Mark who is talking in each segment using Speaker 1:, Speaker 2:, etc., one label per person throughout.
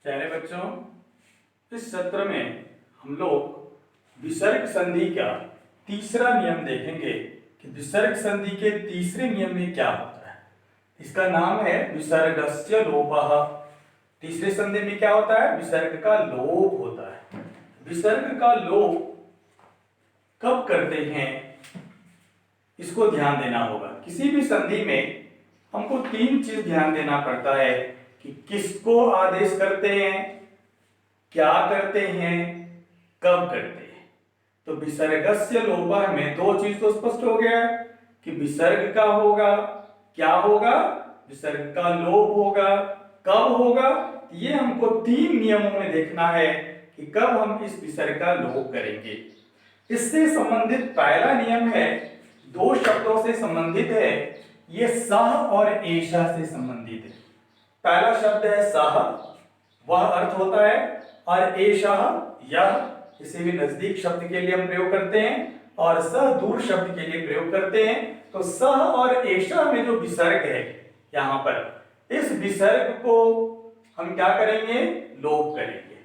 Speaker 1: प्यारे बच्चों, इस सत्र में हम लोग विसर्ग संधि का तीसरा नियम देखेंगे कि विसर्ग संधि के तीसरे नियम में क्या होता है। इसका नाम है विसर्गस्य लोपः। तीसरे संधि में क्या होता है? विसर्ग का लोप होता है। विसर्ग का लोप कब करते हैं, इसको ध्यान देना होगा। किसी भी संधि में हमको तीन चीज ध्यान देना पड़ता है कि किसको आदेश करते हैं, क्या करते हैं, कब करते हैं। तो विसर्गस्य लोपः में दो चीज तो स्पष्ट हो गया कि विसर्ग का होगा, क्या होगा, विसर्ग का लोप होगा, कब होगा। ये हमको तीन नियमों में देखना है कि कब हम इस विसर्ग का लोप करेंगे। इससे संबंधित पहला नियम है, दो शब्दों से संबंधित है, ये सह और एषा से संबंधित है। पहला शब्द है सह, वह अर्थ होता है, और एषः यह, इसे भी नजदीक शब्द के लिए हम प्रयोग करते हैं और सह दूर शब्द के लिए प्रयोग करते हैं। तो सह और एषा में जो विसर्ग है यहां पर, इस विसर्ग को हम क्या करेंगे? लोप करेंगे।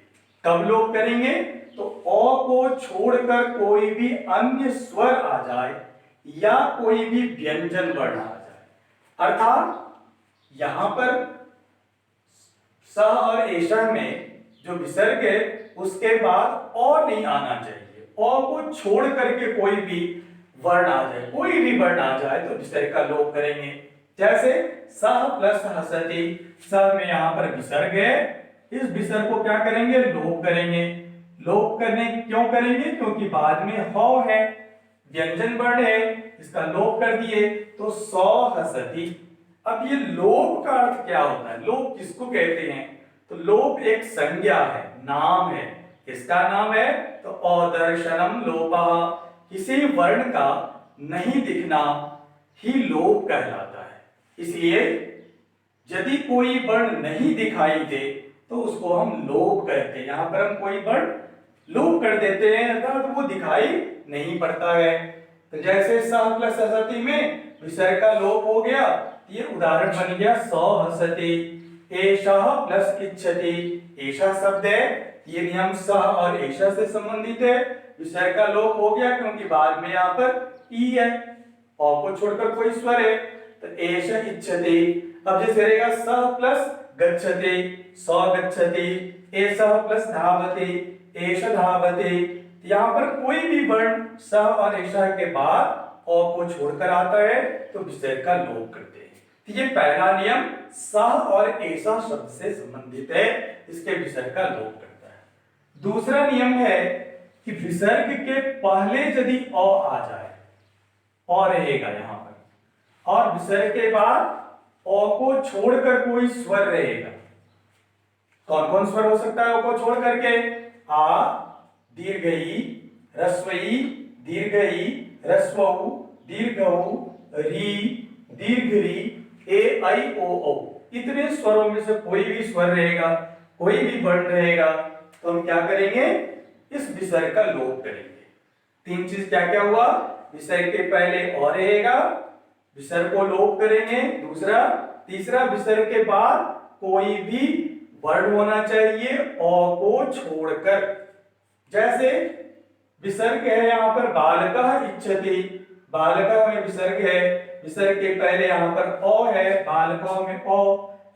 Speaker 1: कब लोप करेंगे? तो अ को छोड़कर कोई भी अन्य स्वर आ जाए या कोई भी व्यंजन वर्ण आ जाए, अर्थात यहां पर सह और एषा में जो विसर्ग है उसके बाद अ नहीं आना चाहिए। अ को छोड़ करके कोई भी वर्ण आ जाए, कोई भी वर्ण आ जाए तो विसर्ग का लोप करेंगे। जैसे सह प्लस हसति, सह में यहां पर विसर्ग है, इस विसर्ग को क्या करेंगे? लोप करेंगे। लोप करने क्यों करेंगे? क्योंकि बाद में ह है, व्यंजन वर्ण है, इसका लोप कर दिए तो सौ हसति। अब ये लोप का अर्थ क्या होता है? लोप किसको कहते हैं? तो लोप एक संज्ञा है, नाम है। किसका नाम है? तो अदर्शनम लोपः, किसी वर्ण का नहीं दिखना ही लोप कहलाता है। इसलिए यदि कोई वर्ण नहीं दिखाई दे तो उसको हम लोप कहते हैं। यहां पर हम कोई वर्ण लोप कर देते हैं, अर्थात वो दिखाई नहीं पड़ता है। तो जैसे सह प्लस हसति में विसर्ग का लोप हो गया, ये उदाहरण बन गया सौ हसति। एषः प्लस इच्छति, एषा शब्द है, ये नियम सह और एषा से संबंधित है। विसर्ग का लोप हो गया क्योंकि बाद में यहाँ पर ई है, अ को छोड़कर कोई स्वर है, तो एष इच्छति। अब जैसे रहेगा सह प्लस गच्छति, सौ गच्छति, एषः प्लस धावति, एष धावति। यहाँ पर कोई भी वर्ण सह और एषा के बाद अ को छोड़कर आता है तो विसर्ग का लोप करते हैं। तो ये पहला नियम सह और एषा शब्द से संबंधित है, इसके विसर्ग का लोप करता है। दूसरा नियम है कि विसर्ग के पहले यदि अ आ जाए, अ रहेगा यहां पर, और विसर्ग के बाद अ को छोड़कर कोई स्वर रहेगा। कौन कौन स्वर हो सकता है अ को छोड़ करके? आ, दीर्घ ई, ह्रस्व ई, दीर्घ ई, ह्रस्व उ, दीर्घ उ, री, दीर्घ री, ए आई ओ औ। इतने स्वरों में से कोई भी स्वर रहेगा, कोई भी वर्ण रहेगा, तो हम क्या करेंगे? इस विसर्ग का लोप करेंगे। तीन चीज क्या क्या हुआ? विसर्ग के पहले अ रहेगा, विसर्ग को लोप करेंगे। दूसरा, तीसरा, विसर्ग के बाद कोई भी वर्ण होना चाहिए अ को छोड़कर। जैसे विसर्ग है यहां पर बालकः इच्छति, बालकः में विसर्ग है, विसर्ग के पहले यहां पर अ है, बालकः में अ,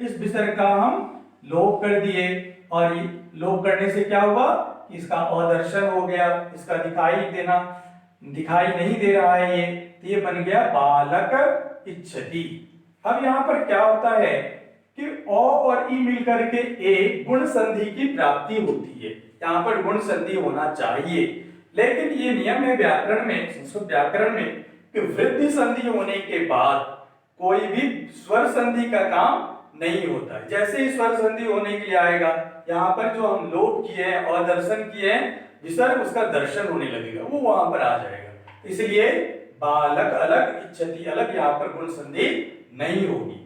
Speaker 1: इस विसर्ग का हम लोप कर दिए। और लोप करने से क्या हुआ? इसका अदर्शन हो गया, इसका दिखाई नहीं दे रहा है ये बन गया बालक इच्छति। अब यहां पर क्या होता है कि अ और ई मिलकर के एक गुण संधि की प्राप्ति होती है। यहां पर गुण संधि होना चाहिए, लेकिन ये नियम है व्याकरण में, संस्कृत व्याकरण में, कि वृद्धि संधि होने के बाद कोई भी स्वर संधि का काम नहीं होता है। जैसे ही स्वर संधि होने के लिए आएगा, यहाँ पर जो हम लोप किए हैं और दर्शन किए हैं, विसर्ग उसका दर्शन होने लगेगा, वो वहां पर आ जाएगा। इसलिए बालक अलग, इच्छति अलग, यहाँ पर गुण संधि नहीं होगी।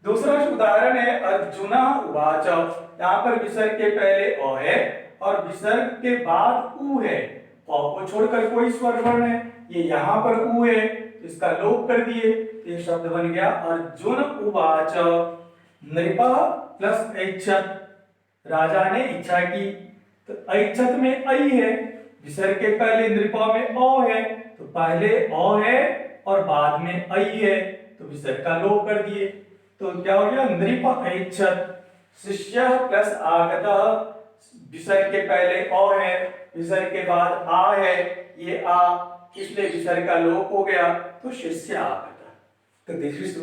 Speaker 1: दूसरा उदाहरण है अर्जुना उवाच। यहाँ पर विसर्ग के पहले अ है और विसर्ग के बाद उ है, अ को छोड़कर कोई स्वर वर्ण है, ये यहाँ पर उ है, इसका लोप कर दिए, ये शब्द बन गया अर्जुन उवाच। नृपः प्लस ऐच्छत्, राजा ने इच्छा की, तो ऐच्छत में ऐ है, विसर्ग के पहले नृपा में अ है, तो पहले अ है और बाद में ऐ है, तो विसर्ग का लोप कर दिए। तो क्या हो गया, नृप ऐच्छत, शिष्य प्लस आगतः, विसर्ग के पहले अ है, विसर्ग के बाद आ है, ये आ, इसलिए विसर्ग का लोप हो गया, तो शिष्य आगतः। तो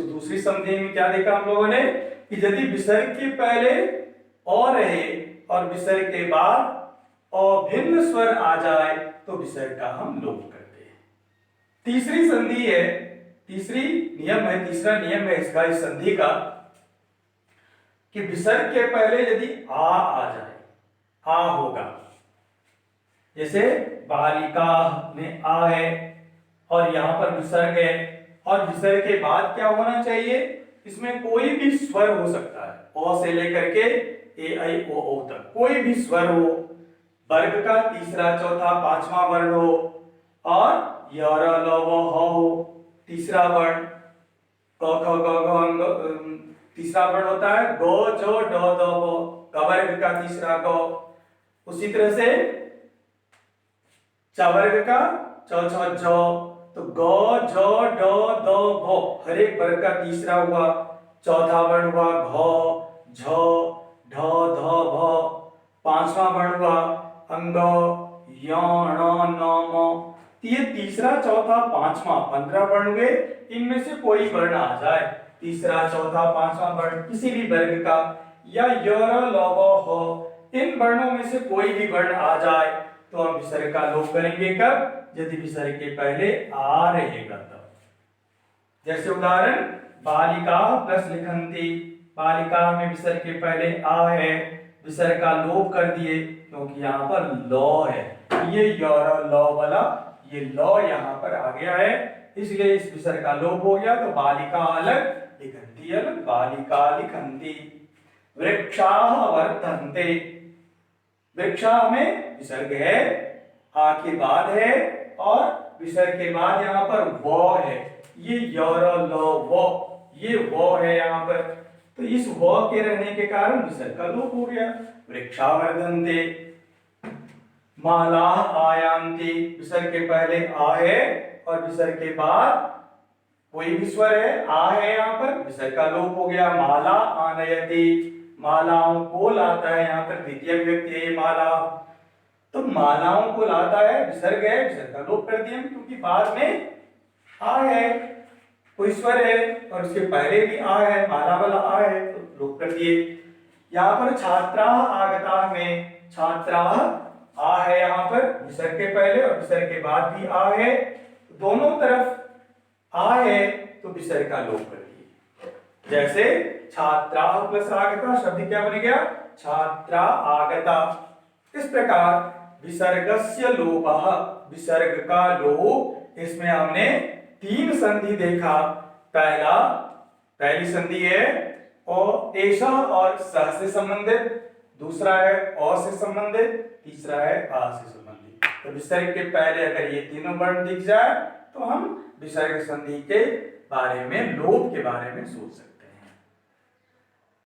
Speaker 1: दूसरी संधि में क्या देखा हम लोगों ने कि यदि विसर्ग के पहले अ रहे और विसर्ग के बाद अभिन्न स्वर आ जाए तो विसर्ग का हम लोप करते हैं। तीसरी संधि है, तीसरा नियम है इसका, इस संधि का, कि विसर्ग के पहले यदि आ जाए, आ होगा, जैसे बालिका में आ है और यहां पर विसर्ग है, और विसर्ग के बाद क्या होना चाहिए, इसमें कोई भी स्वर हो सकता है, ओ से लेकर के ए आई ओ तक कोई भी स्वर हो, वर्ग का तीसरा चौथा पांचवा वर्ण हो, और य र ल व ह हो तीसरा वर्ण, क ख ग घ तीसरा वर्ण होता है, ग ज ड द व क वर्ग का तीसरा ग, उसी तरह से च वर्ग का च छ ज, तो ग ज ड द भ हर एक वर्ग का तीसरा हुआ, चौथा वर्ण हुआ घ झ ढ ध भ, पांचवा वर्ण हुआ अंग य ण न म। ये तीसरा चौथा पांचवा 15 वर्ण हुए, इनमें से कोई वर्ण आ जाए, तीसरा चौथा पांचवा वर्ण किसी भी वर्ग का, या य र ल व ह, इन वर्णों में से कोई भी वर्ण आ जाए तो हम विसर्ग का लोप करेंगे। कब, यदि विसर्ग के पहले आ रहेगा तब। जैसे उदाहरण, बालिका प्लस लिखंती, बालिका में विसर्ग के पहले आ है, विसर्ग का लोप कर दिए क्योंकि यहाँ पर लौ है, ये य र ल वाला ये लौ यहाँ पर आ गया है, इसलिए इस विसर्ग का लोप हो गया, तो बालिका अलग लिखंती अलग, बालिका लिखंती। वृक्षाः वर्धन्ते, वृक्षा में विसर्ग है, आ के बाद है, और विसर्ग के बाद यहाँ पर व है, ये य र ल व, ये व है यहाँ पर, तो इस व के रहने के कारण विसर्ग का लोप हो गया। वृक्षा वर्धन्ते। माला आयान्ति, विसर्ग के पहले आ है और विसर्ग के बाद कोई भी स्वर है, आ है यहाँ पर, विसर्ग का लोप हो गया। माला आनयति, मालाओं को लाता है, यहाँ पर द्वितीय विभक्ति है माला, तो मालाओं को लाता है, विसर्ग है, विसर्ग का लोप कर दिया क्योंकि बाद में आ है, कोई स्वर है और उसके पहले भी आ है, माला वाला आ है, तो लोप कर दिए। यहाँ पर छात्रा आगता में छात्रा आ है, यहाँ पर विसर्ग के पहले और विसर्ग के बाद भी आ है, दोनों तरफ आ है, तो विसर्ग का लोप कर दिए। जैसे छात्रा प्लस आगता शब्द क्या बन गया, छात्रा आगता। इस प्रकार विसर्गस्य लोपः, विसर्ग का लोप, इसमें हमने 3 संधि देखा। पहली संधि है और एषा और स से संबंधित, दूसरा है अ से संबंधित, तीसरा है आ से संबंधित। तो विसर्ग के पहले अगर ये तीनों वर्ण दिख जाए तो हम विसर्ग संधि के बारे में, लोप के बारे में सोच सकते हैं।